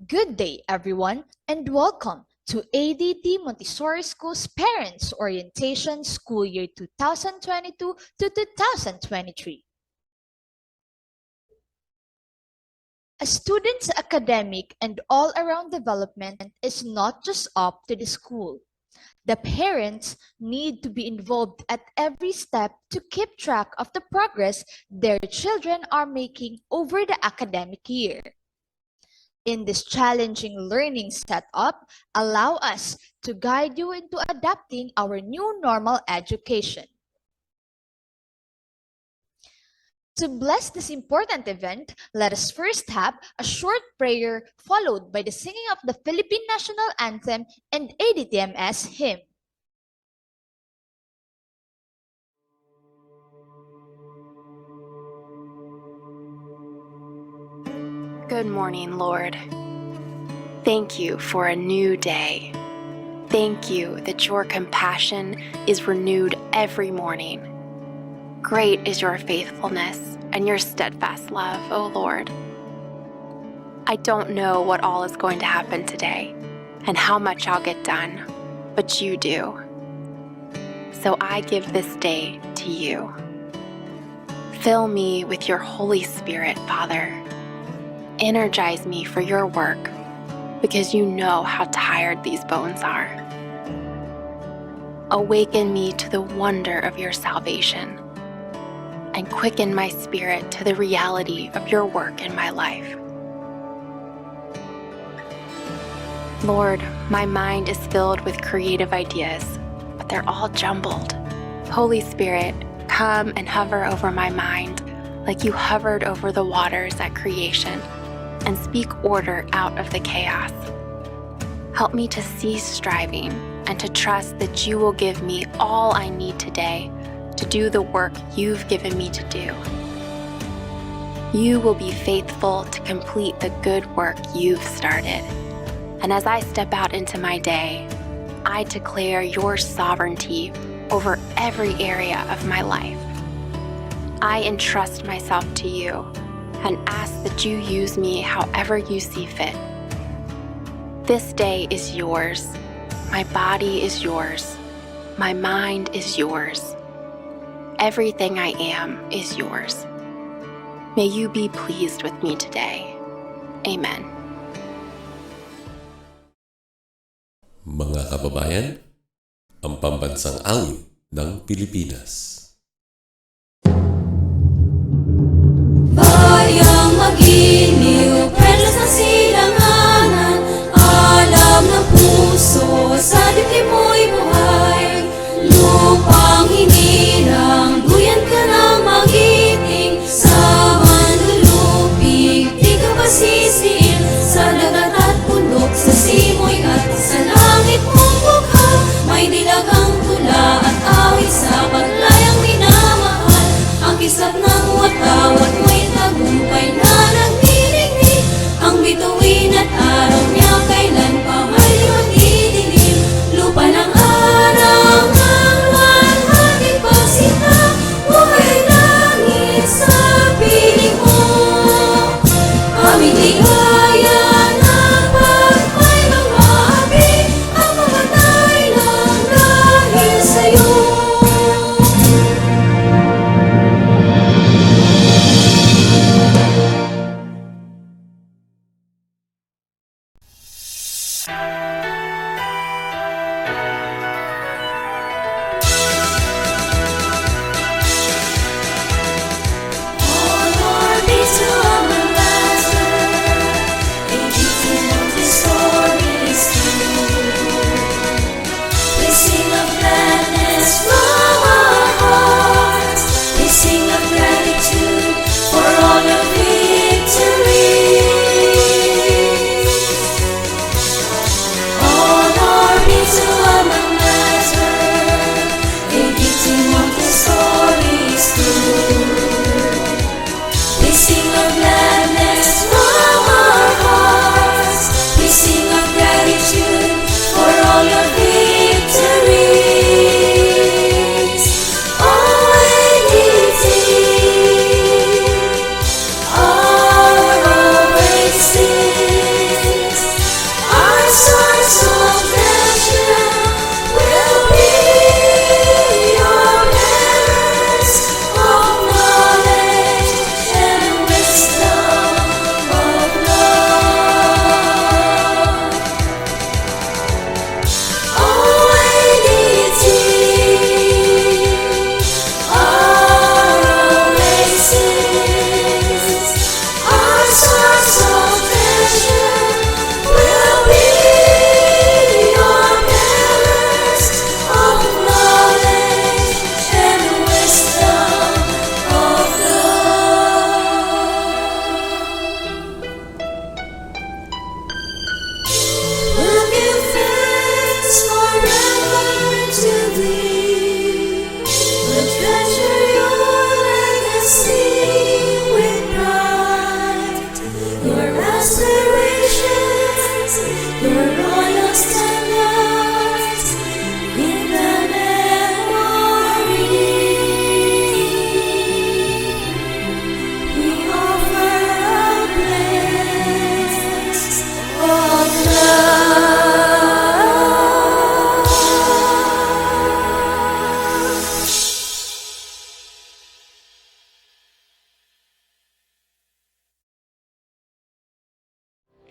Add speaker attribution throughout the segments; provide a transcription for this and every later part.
Speaker 1: Good day, everyone, and welcome to ADT Montessori School's Parents Orientation School Year 2022 to 2023. A student's academic and all-around development is not just up to the school. The parents need to be involved at every step to keep track of the progress their children are making over the academic year. In this challenging learning setup, allow us to guide you into adapting our new normal education. To bless this important event, let us first have a short prayer followed by the singing of the Philippine National Anthem and ADTMS hymn.
Speaker 2: Good morning, Lord. Thank you for a new day. Thank you that your compassion is renewed every morning. Great is your faithfulness and your steadfast love, O Lord. I don't know what all is going to happen today and how much I'll get done, but you do. So I give this day to you. Fill me with your Holy Spirit, Father. Energize me for your work, because you know how tired these bones are. Awaken me to the wonder of your salvation, and quicken my spirit to the reality of your work in my life. Lord, my mind is filled with creative ideas, but they're all jumbled. Holy Spirit, come and hover over my mind like you hovered over the waters at creation, and speak order out of the chaos. Help me to cease striving and to trust that you will give me all I need today to do the work you've given me to do. You will be faithful to complete the good work you've started. And as I step out into my day, I declare your sovereignty over every area of my life. I entrust myself to you and ask that you use me however you see fit. This day is yours. My body is yours. My mind is yours. Everything I am is yours. May you be pleased with me today. Amen.
Speaker 3: Mga kababayan, ang pambansang awit ng Pilipinas.
Speaker 4: Bayang magiliw, perlas ng silanganan, alam ng puso, sa dibdib mo'y buhay. Lupang hinirang, duyan ka ng magiting, sa manlulupig, di ka ba sisiin, sa dagat at bundok, sa simoy at sa langit mong bukha, may dilagang tula at awit sa paglayang minamahal, ang kislap ng watawat mo'y tagumpay na nagniningning, ang bituin at araw niya kailan pa may magdidilim, lupa ng arang ng walhating pagsita, buhay langit sa piling mo, aming ligaya ng pagmay ng maabi, ang mamatay lang dahil sa'yo.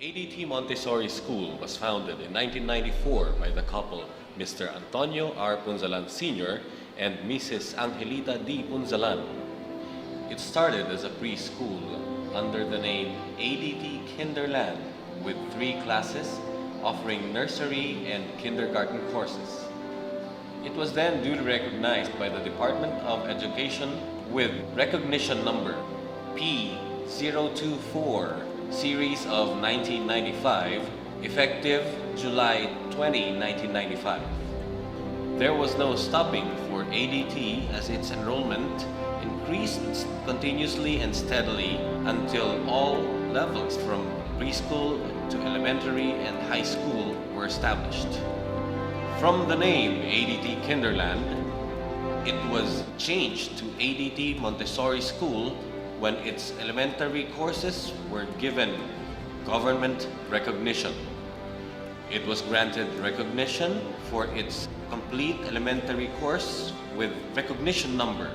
Speaker 3: ADT Montessori School was founded in 1994 by the couple Mr. Antonio R. Punzalan Sr. and Mrs. Angelita D. Punzalan. It started as a preschool under the name ADT Kinderland with 3 classes offering nursery and kindergarten courses. It was then duly recognized by the Department of Education with recognition number P024 series of 1995, effective July 20, 1995. There was no stopping for ADT as its enrollment increased continuously and steadily until all levels from preschool to elementary and high school were established. From the name ADT Kinderland, it was changed to ADT Montessori School when its elementary courses were given government recognition. It was granted recognition for its complete elementary course with recognition number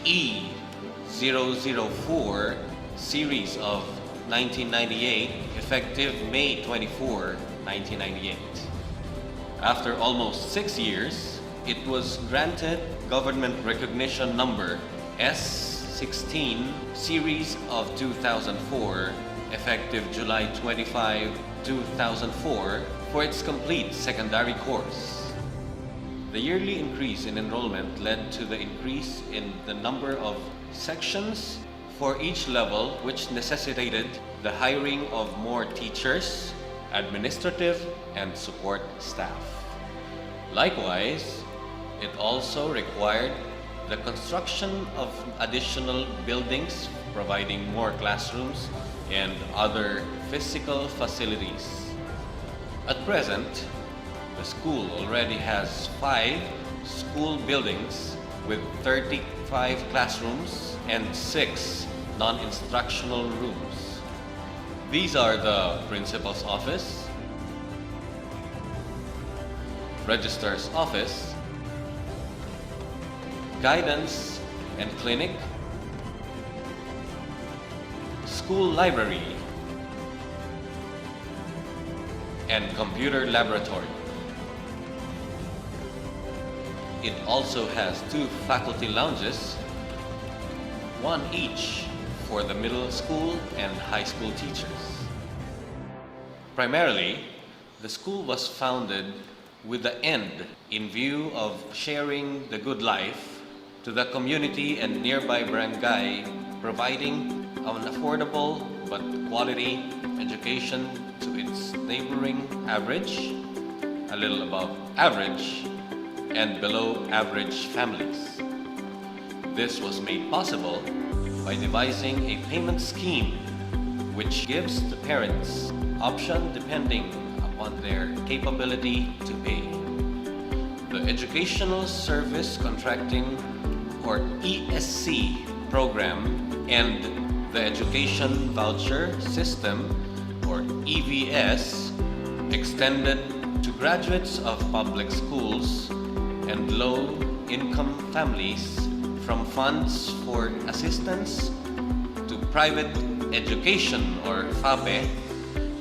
Speaker 3: E004 series of 1998, effective May 24, 1998. After almost 6 years, it was granted government recognition number S16 series of 2004, effective July 25, 2004, for its complete secondary course. The yearly increase in enrollment led to the increase in the number of sections for each level, which necessitated the hiring of more teachers, administrative, and support staff. Likewise, it also required the construction of additional buildings, providing more classrooms and other physical facilities. At present, the school already has 5 school buildings with 35 classrooms and 6 non-instructional rooms. These are the principal's office, registrar's office, guidance and clinic, school library, and computer laboratory. It also has 2 faculty lounges, 1 each for the middle school and high school teachers. Primarily, the school was founded with the end in view of sharing the good life to the community and nearby barangay, providing an affordable but quality education to its neighboring average, a little above average, and below average families. This was made possible by devising a payment scheme which gives the parents option depending upon their capability to pay. The Educational Service Contracting or ESC program and the Education Voucher System or EVS extended to graduates of public schools and low-income families from funds for assistance to private education or FAPE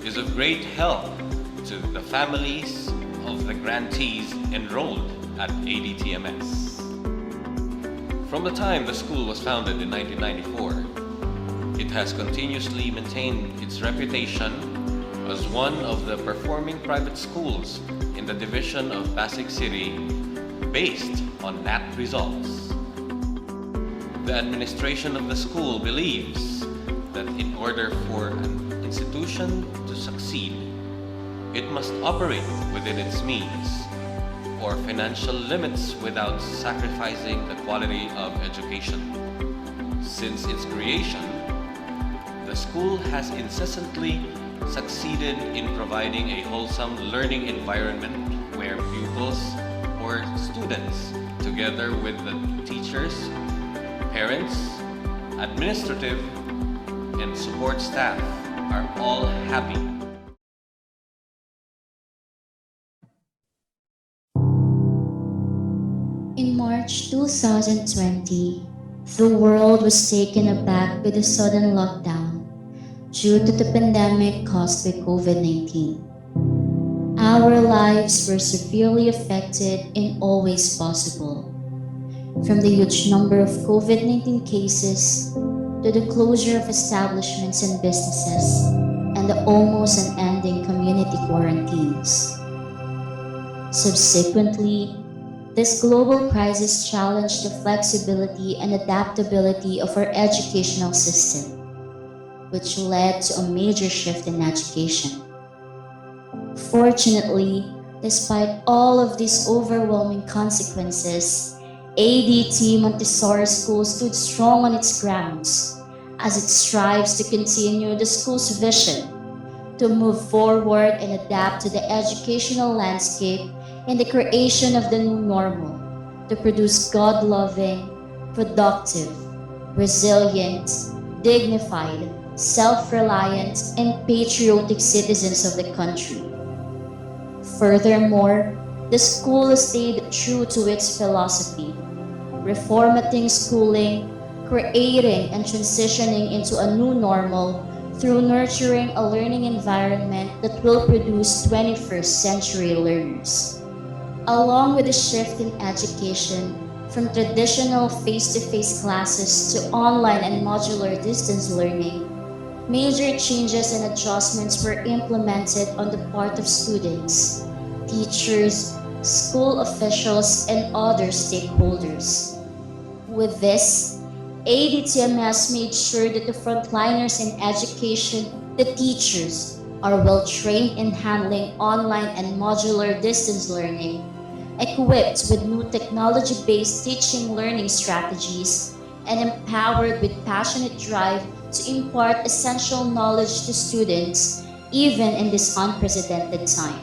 Speaker 3: is of great help to the families of the grantees enrolled at ADTMS. From the time the school was founded in 1994, it has continuously maintained its reputation as one of the performing private schools in the division of Pasig City based on NAT results. The administration of the school believes that in order for an institution to succeed, it must operate within its means or financial limits without sacrificing the quality of education. Since its creation, the school has incessantly succeeded in providing a wholesome learning environment where pupils or students, together with the teachers, parents, administrative, and support staff, are all happy.
Speaker 5: In March 2020, the world was taken aback by the sudden lockdown. due to the pandemic caused by COVID-19. Our lives were severely affected in all ways possible, from the huge number of COVID-19 cases to the closure of establishments and businesses and the almost unending community quarantines. Subsequently, this global crisis challenged the flexibility and adaptability of our educational system, which led to a major shift in education. Fortunately, despite all of these overwhelming consequences, ADT Montessori School stood strong on its grounds as it strives to continue the school's vision to move forward and adapt to the educational landscape and the creation of the new normal to produce God-loving, productive, resilient, dignified, self-reliant, and patriotic citizens of the country. Furthermore, the school stayed true to its philosophy, reformating schooling, creating and transitioning into a new normal through nurturing a learning environment that will produce 21st century learners. Along with the shift in education from traditional face-to-face classes to online and modular distance learning, major changes and adjustments were implemented on the part of students, teachers, school officials, and other stakeholders. With this, ADTMS made sure that the frontliners in education, the teachers, are well trained in handling online and modular distance learning, equipped with new technology-based teaching learning strategies, and empowered with passionate drive to impart essential knowledge to students, even in this unprecedented time.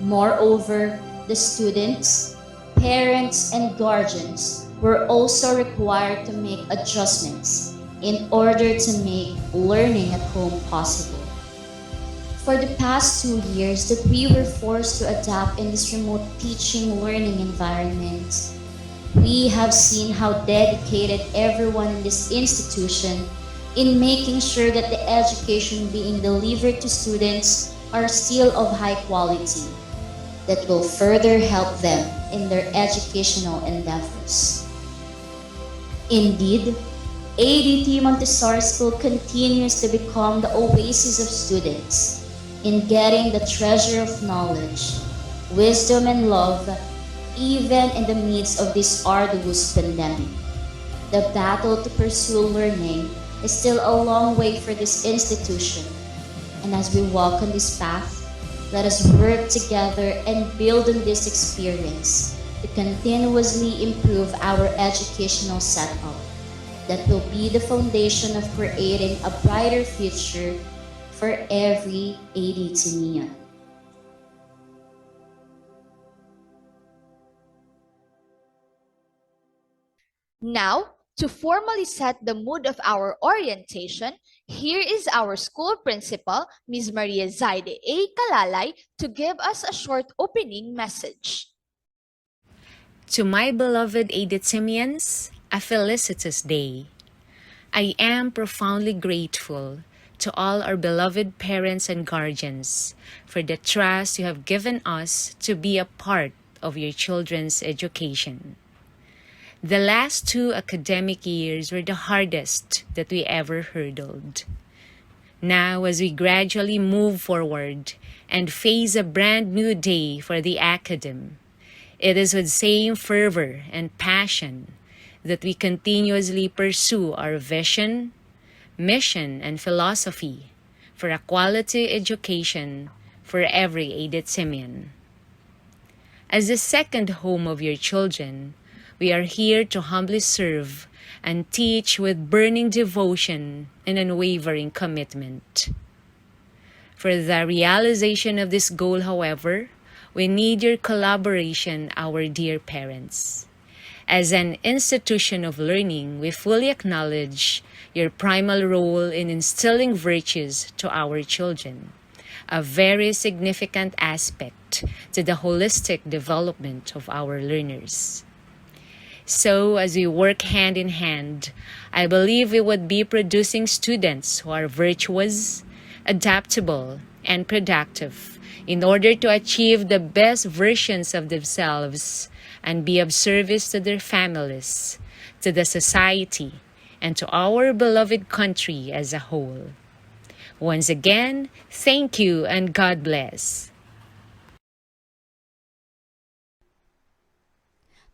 Speaker 5: Moreover, the students, parents, and guardians were also required to make adjustments in order to make learning at home possible. For the past 2 years that we were forced to adapt in this remote teaching learning environment, we have seen how dedicated everyone in this institution in making sure that the education being delivered to students are still of high quality that will further help them in their educational endeavors. Indeed, ADT Montessori School continues to become the oasis of students in getting the treasure of knowledge, wisdom, and love, even in the midst of this arduous pandemic. The battle to pursue learning is still a long way for this institution, and as we walk on this path, let us work together and build on this experience to continuously improve our educational setup that will be the foundation of creating a brighter future for every ADTMian.
Speaker 1: Now, to formally set the mood of our orientation, here is our school principal, Ms. Maria Zaide A. Kalalay, to give us a short opening message.
Speaker 6: To my beloved ADTMians, a felicitous day. I am profoundly grateful to all our beloved parents and guardians for the trust you have given us to be a part of your children's education. The last 2 academic years were the hardest that we ever hurdled. Now, as we gradually move forward and face a brand new day for the academe, it is with same fervor and passion that we continuously pursue our vision, mission, and philosophy for a quality education for every ADTMian. As the second home of your children, we are here to humbly serve and teach with burning devotion and unwavering commitment. For the realization of this goal, however, we need your collaboration, our dear parents. As an institution of learning, we fully acknowledge your primal role in instilling virtues to our children, a very significant aspect to the holistic development of our learners. So, as we work hand in hand, I believe we would be producing students who are virtuous, adaptable, and productive in order to achieve the best versions of themselves and be of service to their families, to the society, and to our beloved country as a whole. Once again, thank you and God bless.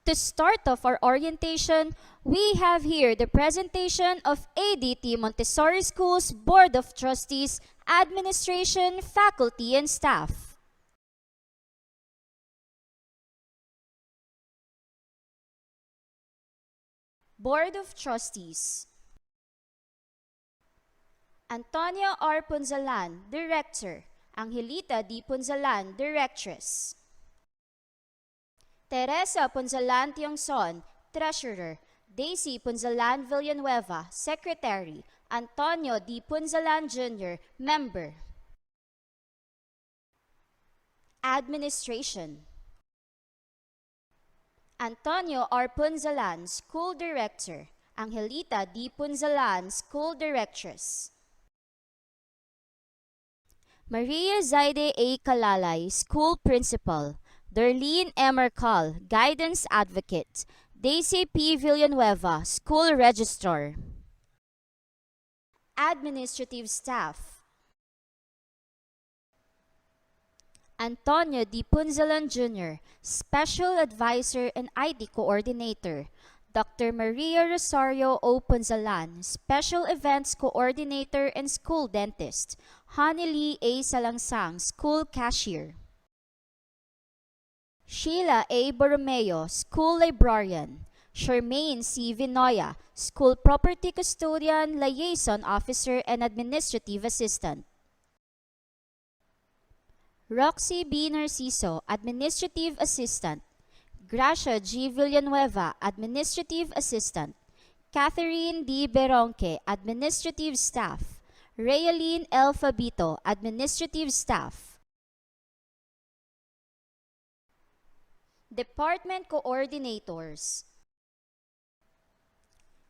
Speaker 5: To start off our orientation, we have here the presentation of ADT Montessori School's Board of Trustees, Administration, Faculty, and Staff. Board of Trustees. Antonio R. Punzalan, Director. Angelita D. Punzalan, Directress. Teresa Punzalan Tiongson, Treasurer. Daisy Punzalan Villanueva, Secretary. Antonio D. Punzalan Jr., Member. Administration. Antonio R. Punzalan, School Director. Angelita D. Punzalan, School Directress. Maria Zaide A. Kalalay, School Principal. Darlene M. Arcal, Guidance Advocate. Daisy P. Villanueva, School Registrar. Administrative Staff. Antonio D. Punzalan Jr., Special Advisor and ID Coordinator. Dr. Maria Rosario O. Punzalan, Special Events Coordinator and School Dentist. Honey Lee A. Salangsang, School Cashier. Sheila A. Borromeo, School Librarian. Charmaine C. Vinoya, School Property Custodian, Liaison Officer, and Administrative Assistant. Roxy B. Narciso, Administrative Assistant. Gracia G. Villanueva, Administrative Assistant. Catherine D. Beronque, Administrative Staff. Rayaline L. Fabito, Administrative Staff. Department Coordinators.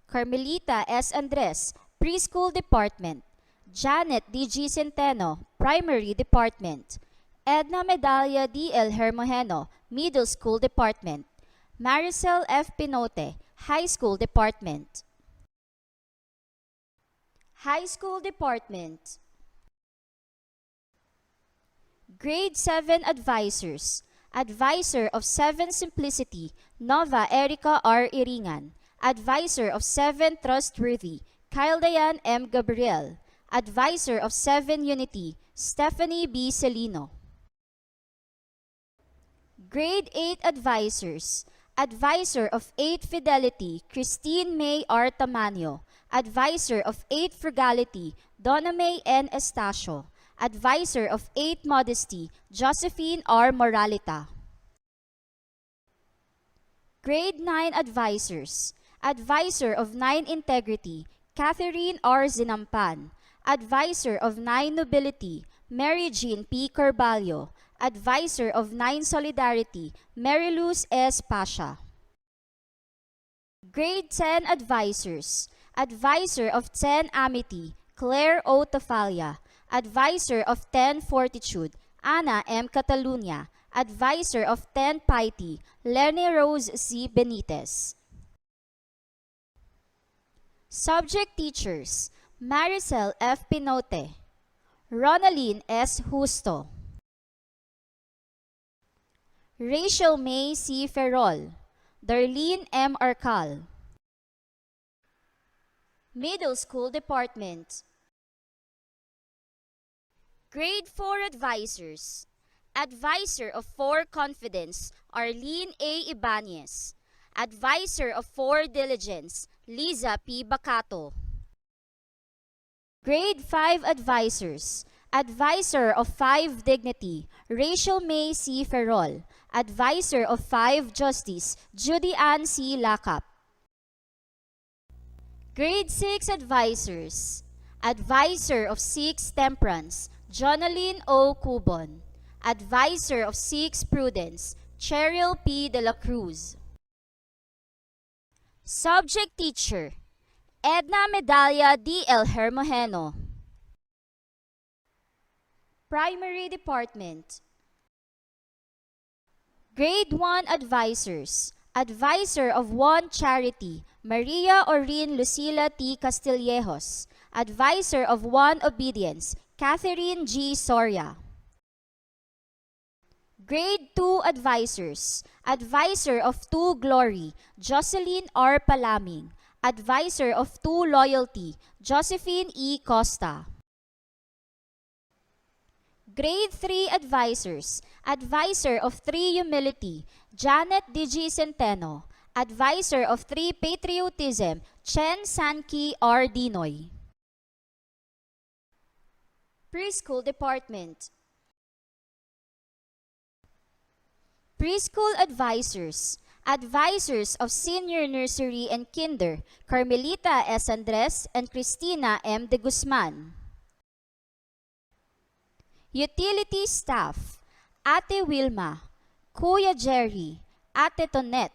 Speaker 5: Carmelita S. Andres, Preschool Department. Janet D. G. Centeno, Primary Department. Edna Medalla D. L. Hermojeno, Middle School Department. Maricel F. Pinote, High School Department. High School Department. Grade 7 Advisors. Advisor of 7 Simplicity, Nova Erica R. Iringan. Advisor of 7 Trustworthy, Kyle Dayan M. Gabriel. Advisor of 7 Unity, Stephanie B. Celino. Grade 8 Advisors. Advisor of 8 Fidelity, Christine May R. Tamanio. Advisor of 8 Frugality, Donna May N. Estacio. Advisor of 8 Modesty, Josephine R. Moralita. Grade 9 Advisors. Advisor of 9 Integrity, Catherine R. Zinampan. Advisor of 9 Nobility, Mary Jean P. Carballo. Advisor of 9 Solidarity, Mary Luz S. Pasha. Grade 10 Advisors. Advisor of 10 Amity, Claire O. Tafalia. Advisor of 10 Fortitude, Ana M. Catalunya. Advisor of 10 Piety, Lenny Rose C. Benitez. Subject Teachers, Maricel F. Pinote. Ronaline S. Justo. Rachel May C. Ferrol. Darlene M. Arcal. Middle School Department. Grade 4 Advisors. Advisor of 4 Confidence, Arlene A. Ibanez. Advisor of 4 Diligence, Liza P. Bacato. Grade 5 Advisors. Advisor of 5 Dignity, Rachel May C. Ferrol. Advisor of 5 Justice, Judy Ann C. Lakap. Grade 6 Advisors. Advisor of 6 Temperance, Jonaline O. Cubon. Advisor of 6 Prudence, Cheryl P. De La Cruz.
Speaker 7: Subject Teacher Edna Medalla D. El Hermojeno.
Speaker 5: Primary Department.
Speaker 7: Grade 1 Advisors. Advisor of One Charity, Maria Orin Lucila T. Castillejos. Advisor of One Obedience, Catherine G. Soria. Grade 2 Advisors. Advisor of Two Glory, Jocelyn R. Palaming. Advisor of Two Loyalty, Josephine E. Costa. Grade 3 Advisors. Advisor of 3 Humility, Janet Digi Centeno. Advisor of 3 Patriotism, Chen Sanki R. Dinoy.
Speaker 5: Preschool Department.
Speaker 7: Preschool Advisors. Advisors of Senior Nursery and Kinder, Carmelita S. Andres and Cristina M. de Guzman. Utility Staff. Ate Wilma, Kuya Jerry, Ate Tonette,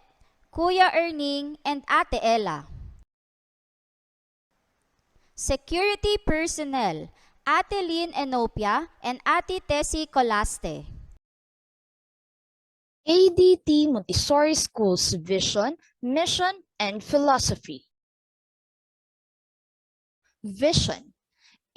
Speaker 7: Kuya Erning, and Ate Ella. Security Personnel. Ate Lynn Enopia and Ate Tessie Colaste.
Speaker 1: ADT Montessori School's vision, mission, and philosophy. Vision.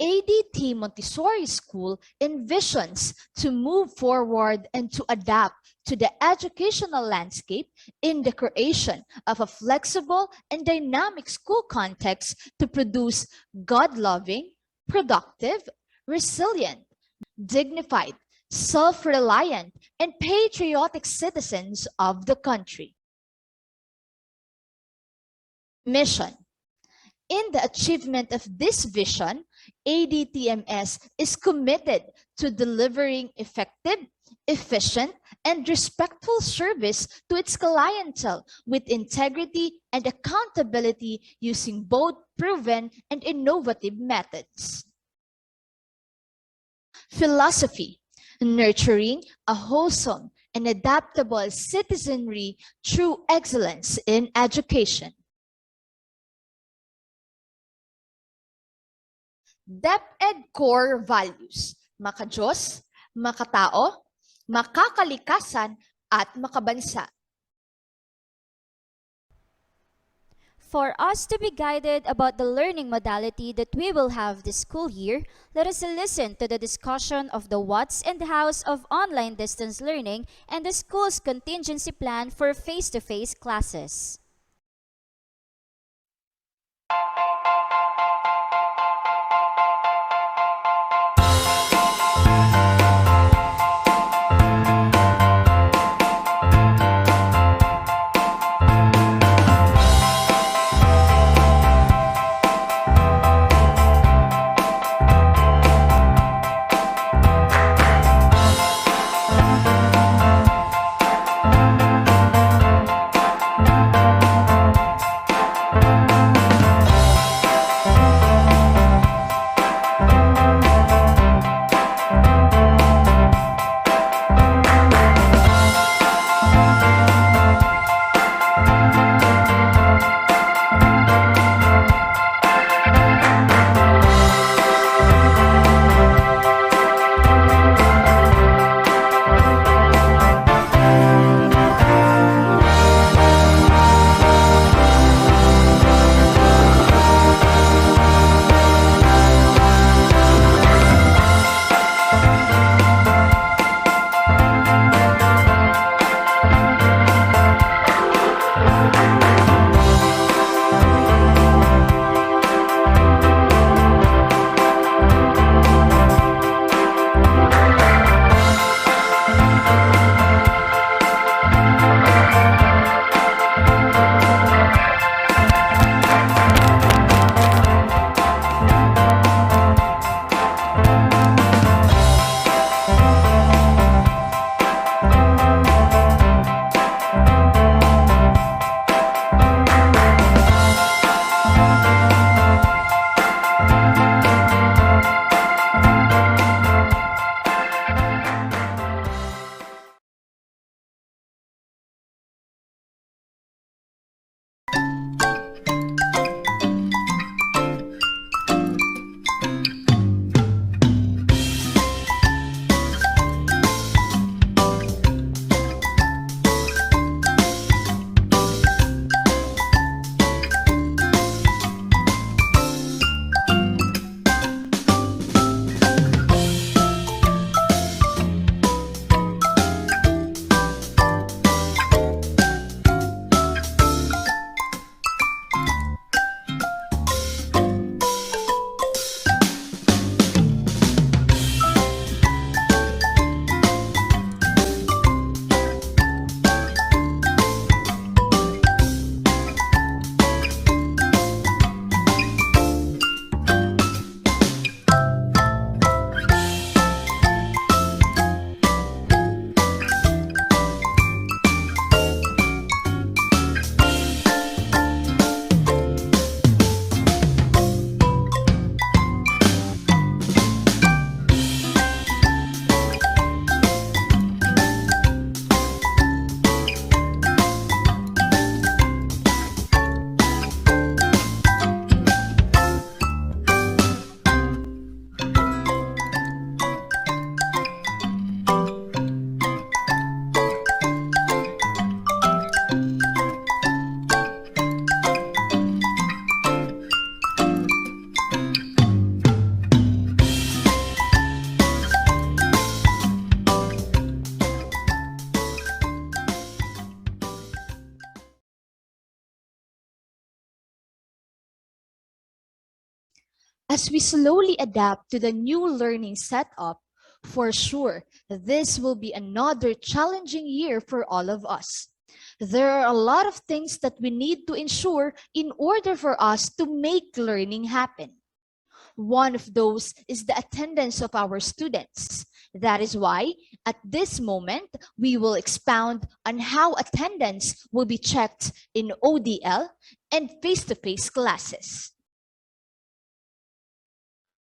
Speaker 1: ADT Montessori School envisions to move forward and to adapt to the educational landscape in the creation of a flexible and dynamic school context to produce God-loving, productive, resilient, dignified, self-reliant, and patriotic citizens of the country. Mission. In the achievement of this vision, ADTMS is committed to delivering effective, efficient, and respectful service to its clientele with integrity and accountability using both proven and innovative methods. Philosophy. Nurturing a wholesome and adaptable citizenry through excellence in education. DepEd core values: makadiyos, makatao, makakalikasan, at makabansa.
Speaker 7: For us to be guided about the learning modality that we will have this school year, let us listen to the discussion of the whats and hows of online distance learning and the school's contingency plan for face-to-face classes.
Speaker 1: As we slowly adapt to the new learning setup, for sure, this will be another challenging year for all of us. There are a lot of things that we need to ensure in order for us to make learning happen. One of those is the attendance of our students. That is why, at this moment, we will expound on how attendance will be checked in ODL and face-to-face classes.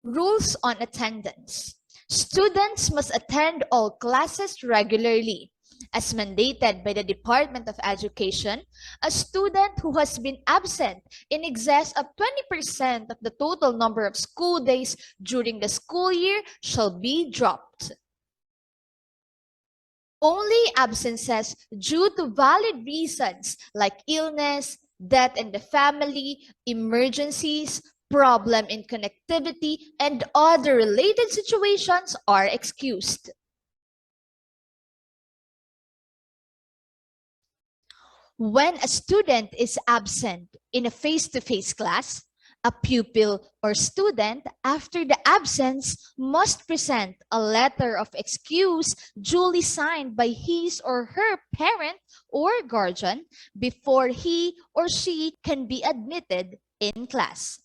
Speaker 1: Rules on attendance. Students must attend all classes regularly. As mandated by the Department of Education, a student who has been absent in excess of 20% of the total number of school days during the school year shall be dropped. Only absences due to valid reasons like illness, death in the family, emergencies, problem in connectivity, and other related situations are excused. When a student is absent in a face-to-face class, a pupil or student after the absence must present a letter of excuse duly signed by his or her parent or guardian before he or she can be admitted in class.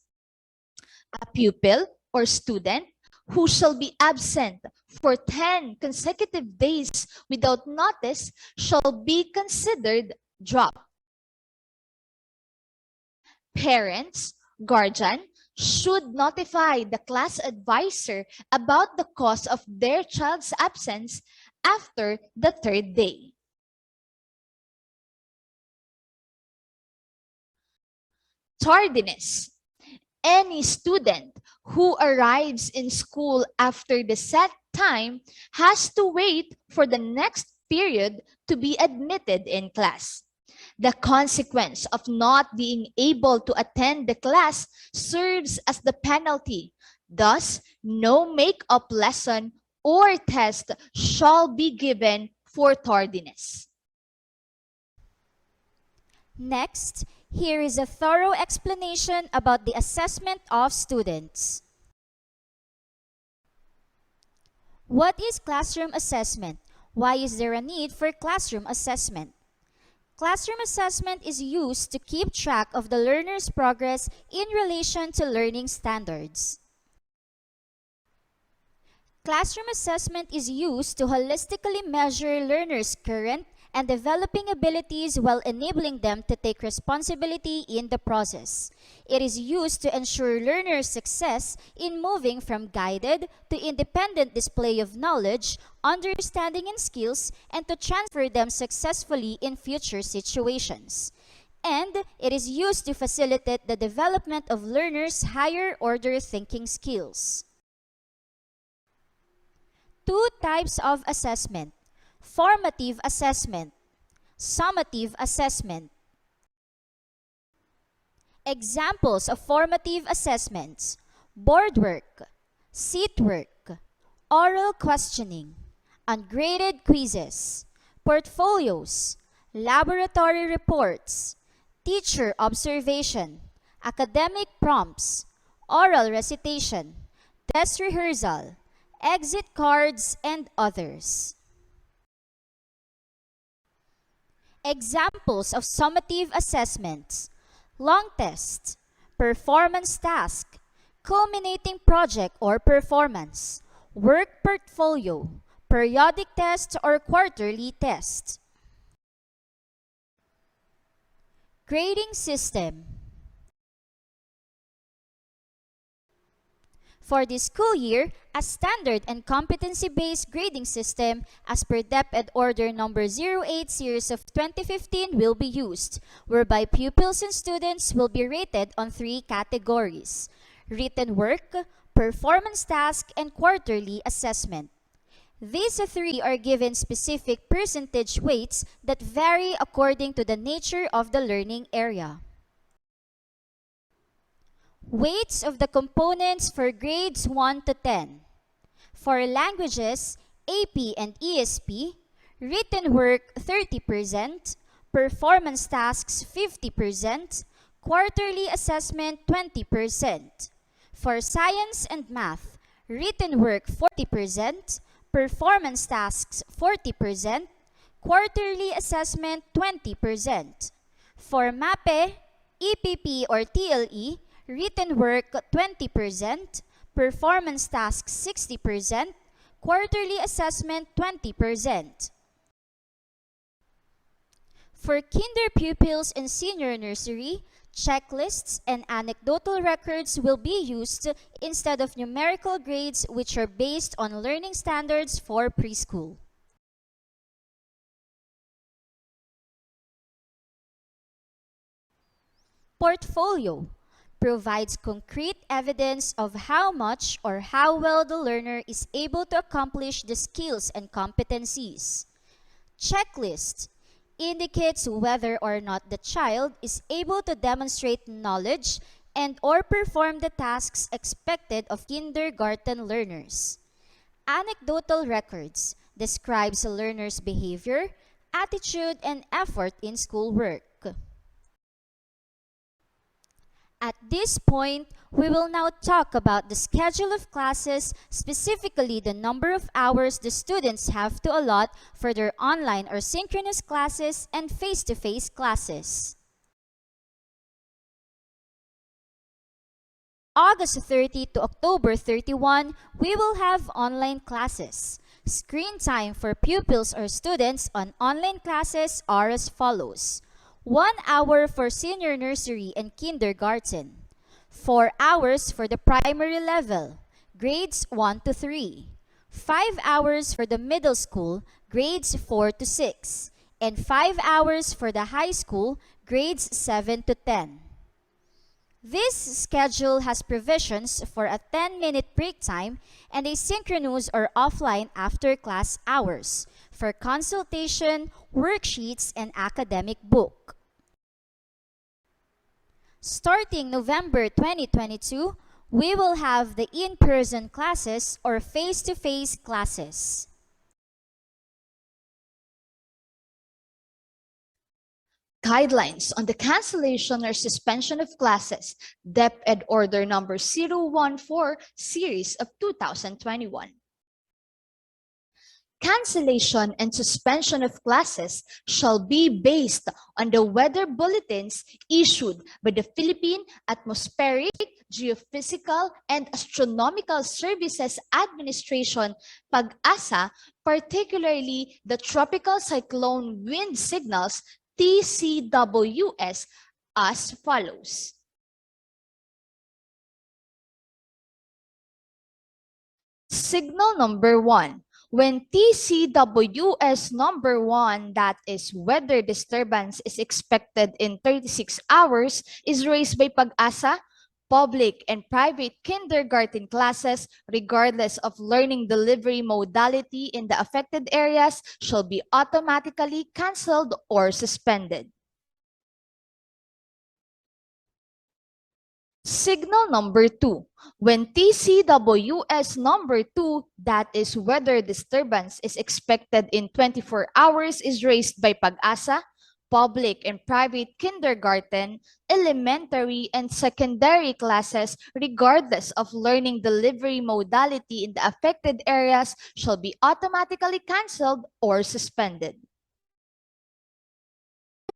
Speaker 1: A pupil or student who shall be absent for 10 consecutive days without notice shall be considered dropped. Parents, guardian, should notify the class advisor about the cause of their child's absence after the third day. Tardiness. Any student who arrives in school after the set time has to wait for the next period to be admitted in class. The consequence of not being able to attend the class serves as the penalty. Thus, no make-up lesson or test shall be given for tardiness.
Speaker 7: Next, here is a thorough explanation about the assessment of students. What is classroom assessment? Why is there a need for classroom assessment? Classroom assessment is used to keep track of the learner's progress in relation to learning standards. Classroom assessment is used to holistically measure learners' current and developing abilities while enabling them to take responsibility in the process. It is used to ensure learners' success in moving from guided to independent display of knowledge, understanding, and skills, and to transfer them successfully in future situations. And it is used to facilitate the development of learners' higher order thinking skills. Two types of assessment: formative assessment, summative assessment. Examples of formative assessments: board work, seat work, oral questioning, ungraded quizzes, portfolios, laboratory reports, teacher observation, academic prompts, oral recitation, test rehearsal, exit cards, and others. Examples of summative assessments: long test, performance task, culminating project or performance, work portfolio, periodic test or quarterly test. Grading system. For this school year, a standard and competency-based grading system as per DepEd Order Number 08 Series of 2015 will be used, whereby pupils and students will be rated on 3 categories: written work, performance task, and quarterly assessment. These 3 are given specific percentage weights that vary according to the nature of the learning area. Weights of the components for grades 1 to 10. For languages, AP and ESP, written work 30%, performance tasks 50%, quarterly assessment 20%. For science and math, written work 40%, performance tasks 40%, quarterly assessment 20%. For MAPE, EPP or TLE, written work 20%, performance tasks 60%, quarterly assessment 20%. For kinder pupils in senior nursery, checklists and anecdotal records will be used instead of numerical grades, which are based on learning standards for preschool. Portfolio provides concrete evidence of how much or how well the learner is able to accomplish the skills and competencies. Checklist indicates whether or not the child is able to demonstrate knowledge and or perform the tasks expected of kindergarten learners. Anecdotal records describes a learner's behavior, attitude, and effort in schoolwork. At this point, we will now talk about the schedule of classes, specifically the number of hours the students have to allot for their online or synchronous classes and face-to-face classes. August 30 to October 31, we will have online classes. Screen time for pupils or students on online classes are as follows. 1 hour for senior nursery and kindergarten. 4 hours for the primary level, grades 1 to 3. 5 hours for the middle school, grades 4 to 6. And 5 hours for the high school, grades 7 to 10. This schedule has provisions for a 10-minute break time and a synchronous or offline after-class hours for consultation, worksheets, and academic book. Starting November 2022, we will have the in-person classes or face-to-face classes.
Speaker 1: Guidelines on the cancellation or suspension of classes, DepEd Order Number 014, Series of 2021. Cancellation and suspension of classes shall be based on the weather bulletins issued by the Philippine Atmospheric, Geophysical, and Astronomical Services Administration, PAG-ASA, particularly the Tropical Cyclone Wind Signals, TCWS, as follows. Signal number 1. When TCWS number 1, that is weather disturbance is expected in 36 hours, is raised by PAG-ASA, public and private kindergarten classes, regardless of learning delivery modality in the affected areas, shall be automatically canceled or suspended. Signal number 2. When TCWS number 2, that is weather disturbance is expected in 24 hours, is raised by PAG-ASA, public and private kindergarten, elementary, and secondary classes, regardless of learning delivery modality in the affected areas, shall be automatically canceled or suspended.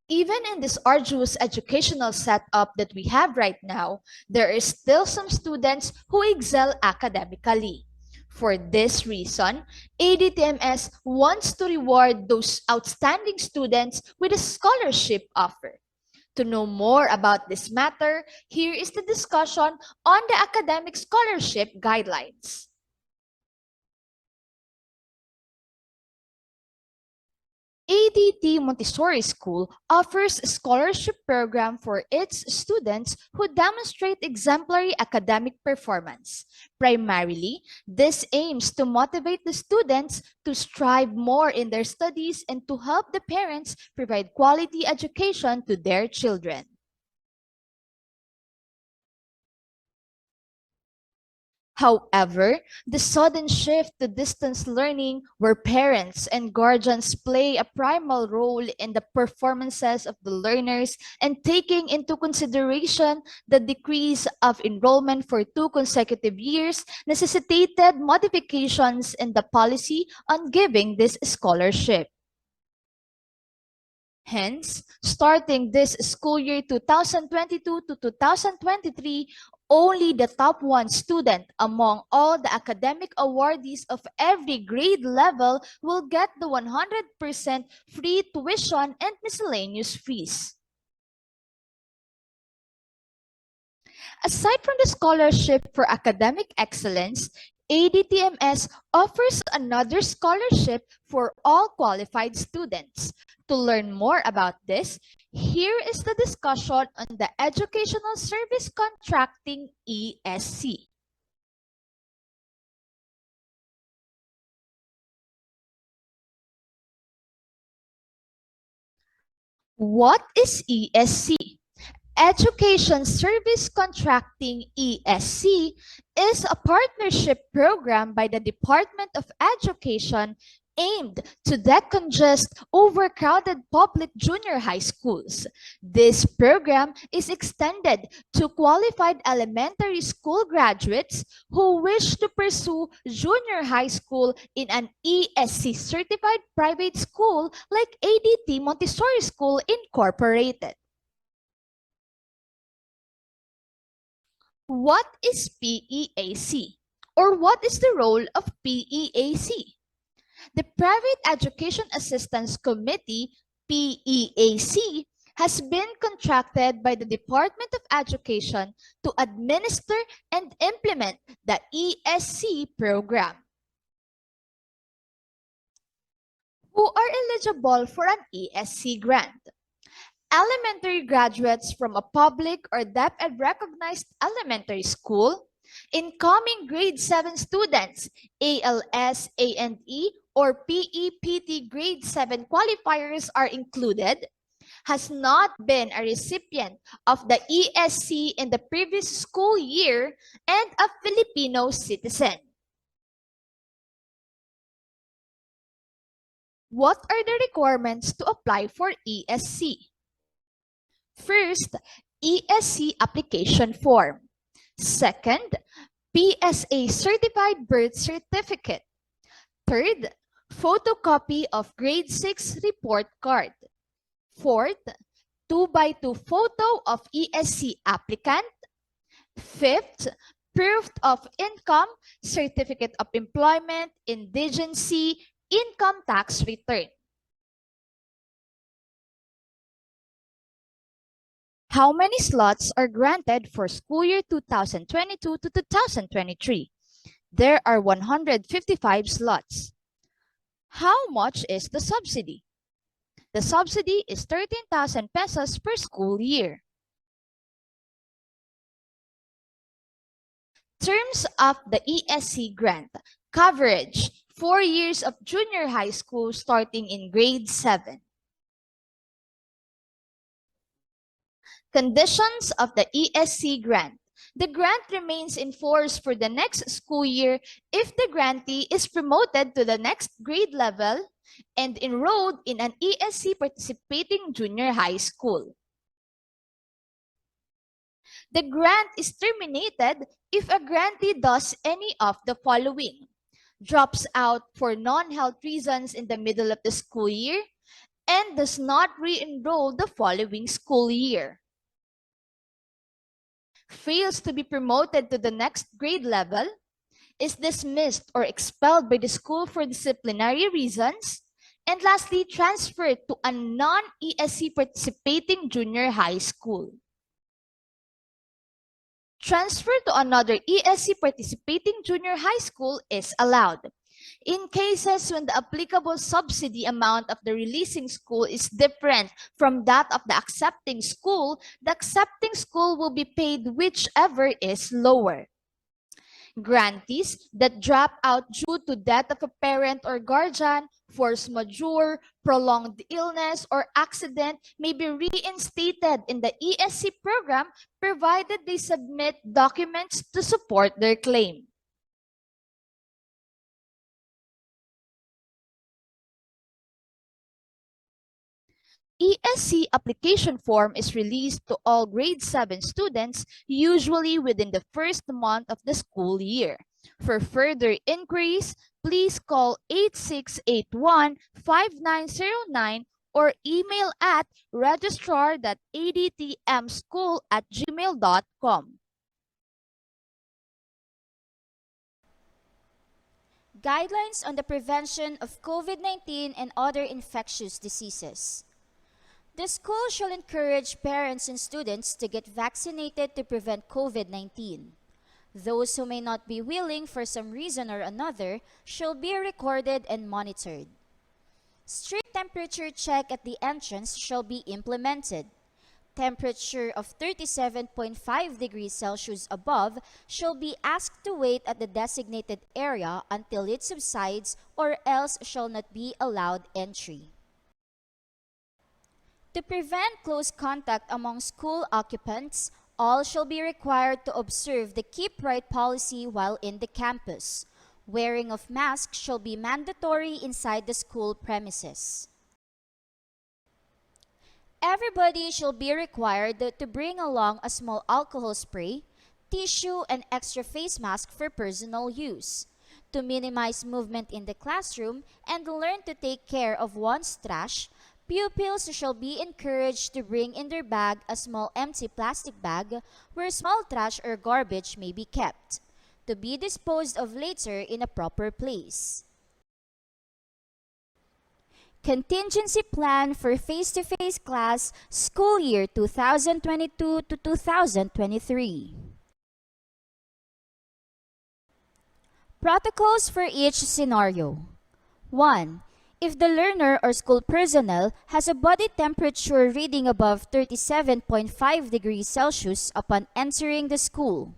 Speaker 1: Even in this arduous educational setup that we have right now, there is still some students who excel academically. For this reason, ADTMS wants to reward those outstanding students with a scholarship offer. To know more about this matter, here is the discussion on the academic scholarship guidelines. ADT Montessori School offers a scholarship program for its students who demonstrate exemplary academic performance. Primarily, this aims to motivate the students to strive more in their studies and to help the parents provide quality education to their children. However, the sudden shift to distance learning, where parents and guardians play a primal role in the performances of the learners and taking into consideration the decrease of enrollment for 2 consecutive years, necessitated modifications in the policy on giving this scholarship. Hence, starting this school year 2022 to 2023, only the top 1 student among all the academic awardees of every grade level will get the 100% free tuition and miscellaneous fees. Aside from the scholarship for academic excellence, ADTMS offers another scholarship for all qualified students. To learn more about this, here is the discussion on the Educational Service Contracting ESC. What is ESC? Education Service Contracting ESC is a partnership program by the Department of Education aimed to decongest overcrowded public junior high schools. This program is extended to qualified elementary school graduates who wish to pursue junior high school in an ESC certified private school like ADT Montessori School Incorporated. What is PEAC? Or what is the role of PEAC? The Private Education Assistance Committee, PEAC, has been contracted by the Department of Education to administer and implement the ESC program. Who are eligible for an ESC grant? Elementary graduates from a public or DepEd and recognized elementary school, incoming grade 7 students, ALS, A&E, or PEPT grade 7 qualifiers are included, has not been a recipient of the ESC in the previous school year, and a Filipino citizen. What are the requirements to apply for ESC? First, ESC application form. Second, PSA certified birth certificate. Third, photocopy of grade 6 report card. Fourth, 2x2 photo of ESC applicant. Fifth, proof of income, certificate of employment, indigency, income tax return. How many slots are granted for school year 2022 to 2023? There are 155 slots. How much is the subsidy? The subsidy is 13,000 pesos per school year. Terms of the ESC grant. Coverage, 4 years of junior high school starting in grade 7. Conditions of the ESC grant. The grant remains in force for the next school year if the grantee is promoted to the next grade level and enrolled in an ESC participating junior high school. The grant is terminated if a grantee does any of the following: drops out for non-health reasons in the middle of the school year, and does not re-enroll the following school year, fails to be promoted to the next grade level, is dismissed or expelled by the school for disciplinary reasons, and lastly, transferred to a non-ESC participating junior high school. Transfer to another ESC participating junior high school is allowed in cases when the applicable subsidy amount of the releasing school is different from that of the accepting school. The accepting school will be paid whichever is lower. Grantees that drop out due to death of a parent or guardian, force majeure, prolonged illness, or accident may be reinstated in the ESC program provided they submit documents to support their claim. ESC application form is released to all grade 7 students usually within the first month of the school year. For further inquiries, please call 8681-5909 or email at registrar.adtmschool@gmail.com.
Speaker 7: Guidelines on the prevention of COVID-19 and other infectious diseases. The school shall encourage parents and students to get vaccinated to prevent COVID-19. Those who may not be willing for some reason or another shall be recorded and monitored. Strict temperature check at the entrance shall be implemented. Temperature of 37.5 degrees Celsius above shall be asked to wait at the designated area until it subsides or else shall not be allowed entry. To prevent close contact among school occupants, all shall be required to observe the Keep Right policy while in the campus. Wearing of masks shall be mandatory inside the school premises. Everybody shall be required to bring along a small alcohol spray, tissue, and extra face mask for personal use. To minimize movement in the classroom and learn to take care of one's trash, pupils shall be encouraged to bring in their bag a small empty plastic bag where small trash or garbage may be kept, to be disposed of later in a proper place. Contingency plan for face-to-face class school year 2022 to 2023. Protocols for each scenario. 1. If the learner or school personnel has a body temperature reading above 37.5 degrees Celsius upon entering the school.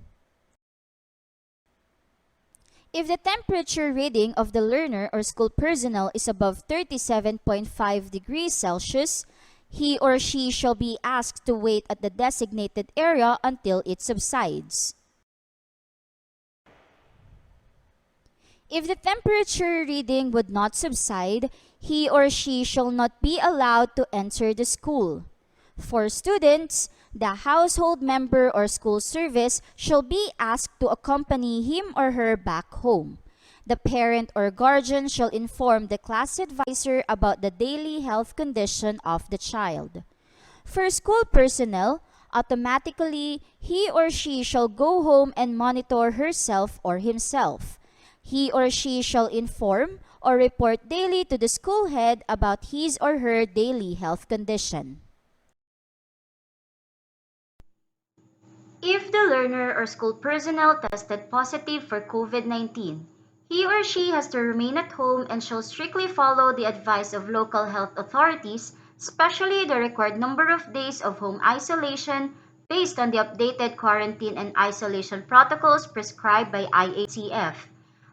Speaker 7: If the temperature reading of the learner or school personnel is above 37.5 degrees Celsius, he or she shall be asked to wait at the designated area until it subsides. If the temperature reading would not subside, he or she shall not be allowed to enter the school. For students, the household member or school service shall be asked to accompany him or her back home. The parent or guardian shall inform the class advisor about the daily health condition of the child. For school personnel, automatically he or she shall go home and monitor herself or himself. He or she shall inform or report daily to the school head about his or her daily health condition.
Speaker 5: If the learner or school personnel tested positive for COVID-19, he or she has to remain at home and shall strictly follow the advice of local health authorities, especially the required number of days of home isolation based on the updated quarantine and isolation protocols prescribed by IATF.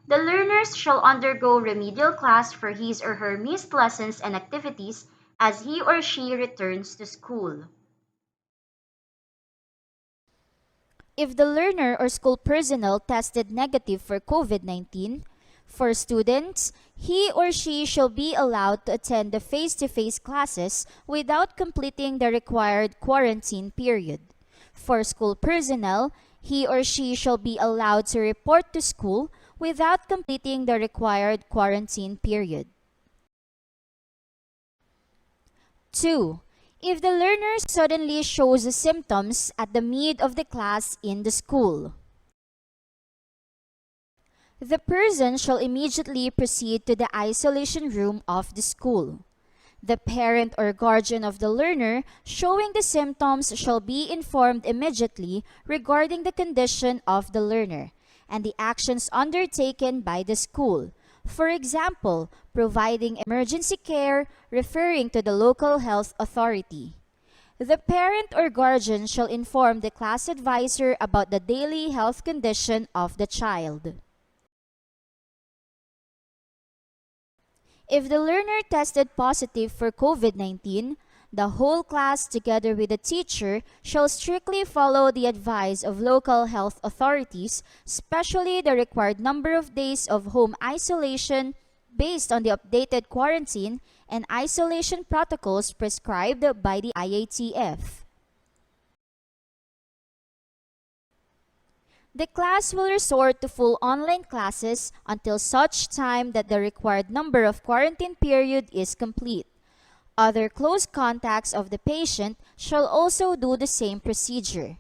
Speaker 5: The learners shall undergo remedial class for his or her missed lessons and activities as he or she returns to school.
Speaker 7: If the learner or school personnel tested negative for COVID-19, for students, he or she shall be allowed to attend the face-to-face classes without completing the required quarantine period. For school personnel, he or she shall be allowed to report to school without completing the required quarantine period. 2. If the learner suddenly shows symptoms at the mid of the class in the school, the person shall immediately proceed to the isolation room of the school. The parent or guardian of the learner showing the symptoms shall be informed immediately regarding the condition of the learner and the actions undertaken by the school. For example, providing emergency care, referring to the local health authority. The parent or guardian shall inform the class advisor about the daily health condition of the child. If the learner tested positive for COVID-19, the whole class together with the teacher shall strictly follow the advice of local health authorities, especially the required number of days of home isolation based on the updated quarantine and isolation protocols prescribed by the IATF. The class will resort to full online classes until such time that the required number of quarantine period is complete. Other close contacts of the patient shall also do the same procedure.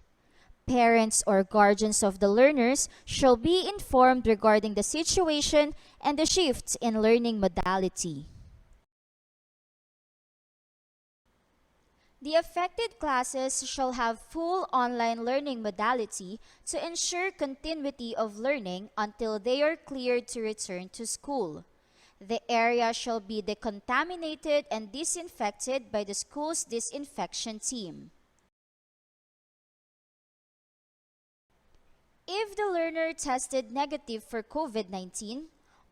Speaker 7: Parents or guardians of the learners shall be informed regarding the situation and the shifts in learning modality. The affected classes shall have full online learning modality to ensure continuity of learning until they are cleared to return to school. The area shall be decontaminated and disinfected by the school's disinfection team. If the learner tested negative for COVID-19,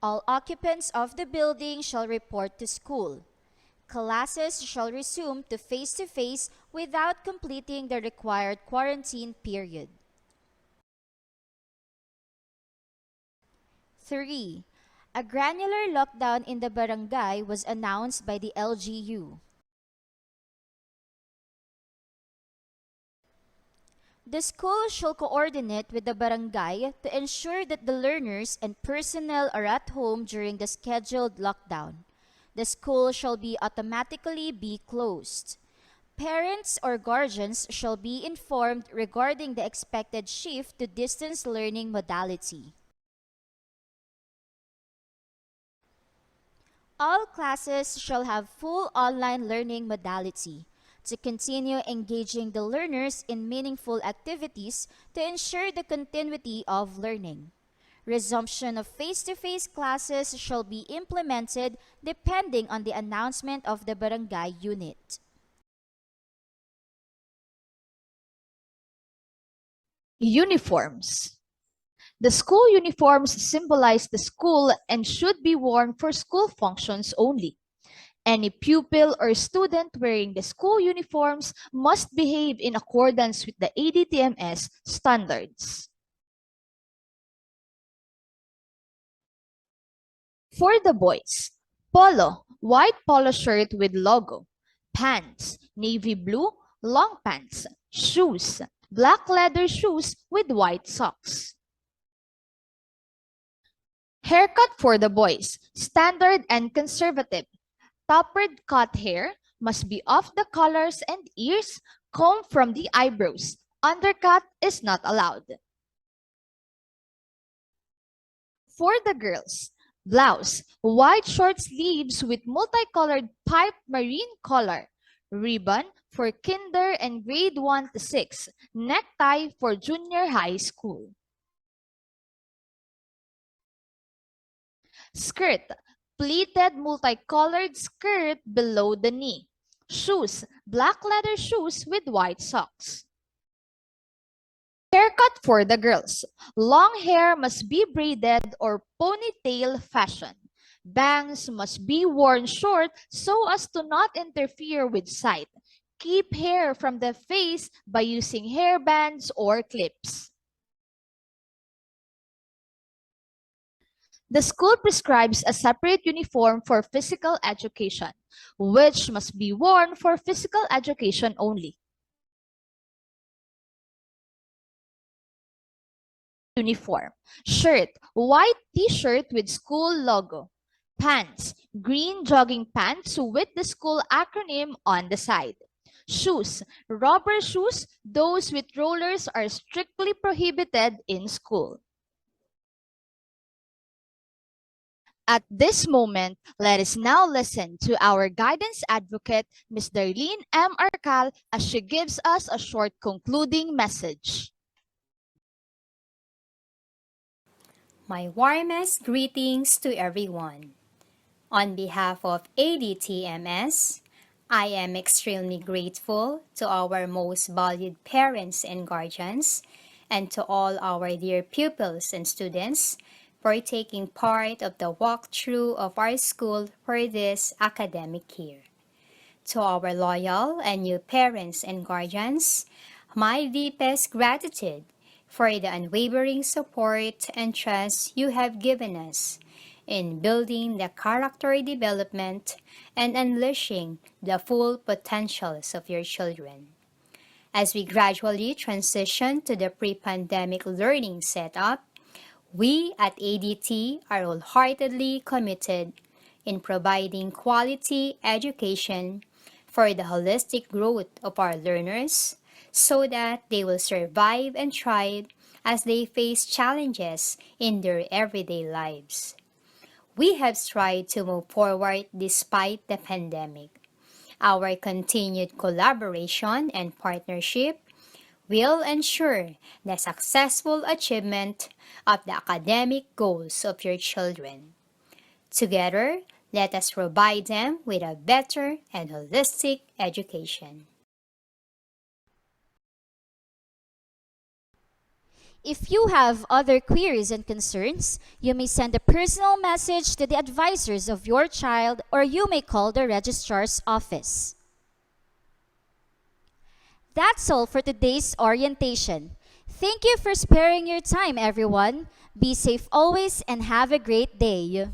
Speaker 7: all occupants of the building shall report to school. Classes shall resume to face without completing the required quarantine period. 3. A granular lockdown in the barangay was announced by the LGU. The school shall coordinate with the barangay to ensure that the learners and personnel are at home during the scheduled lockdown. The school shall be automatically be closed. Parents or guardians shall be informed regarding the expected shift to distance learning modality. All classes shall have full online learning modality. To continue engaging the learners in meaningful activities to ensure the continuity of learning. Resumption of face-to-face classes shall be implemented depending on the announcement of the barangay unit.
Speaker 1: Uniforms. The school uniforms symbolize the school and should be worn for school functions only. Any pupil or student wearing the school uniforms must behave in accordance with the ADTMS standards. For the boys, polo, white polo shirt with logo. Pants, navy blue, long pants. Shoes, black leather shoes with white socks. Haircut for the boys, standard and conservative. Tapered cut hair must be off the collars and ears, combed from the eyebrows. Undercut is not allowed. For the girls, blouse, white short sleeves with multicolored pipe marine collar. Ribbon for kinder and grade 1 to 6. Necktie for junior high school. Skirt, pleated multicolored skirt below the knee. Shoes, black leather shoes with white socks. Haircut for the girls. Long hair must be braided or ponytail fashion. Bangs must be worn short so as to not interfere with sight. Keep hair from the face by using hair bands or clips. The school prescribes a separate uniform for physical education, which must be worn for physical education only. Uniform. Shirt, white t-shirt with school logo. Pants, green jogging pants with the school acronym on the side. Shoes, rubber shoes, those with rollers are strictly prohibited in school. At this moment, let us now listen to our guidance advocate, Ms. Darlene M. Arcal, as she gives us a short concluding message.
Speaker 8: My warmest greetings to everyone. On behalf of ADTMS, I am extremely grateful to our most valued parents and guardians and to all our dear pupils and students for taking part of the walkthrough of our school for this academic year. To our loyal and new parents and guardians, my deepest gratitude for the unwavering support and trust you have given us in building the character development and unleashing the full potentials of your children. As we gradually transition to the pre-pandemic learning setup, we at ADT are wholeheartedly committed in providing quality education for the holistic growth of our learners so that they will survive and thrive as they face challenges in their everyday lives. We have strived to move forward despite the pandemic. Our continued collaboration and partnership will ensure the successful achievement of the academic goals of your children. Together, let us provide them with a better and holistic education.
Speaker 7: If you have other queries and concerns, you may send a personal message to the advisors of your child or you may call the registrar's office. That's all for today's orientation. Thank you for sparing your time, everyone. Be safe always and have a great day.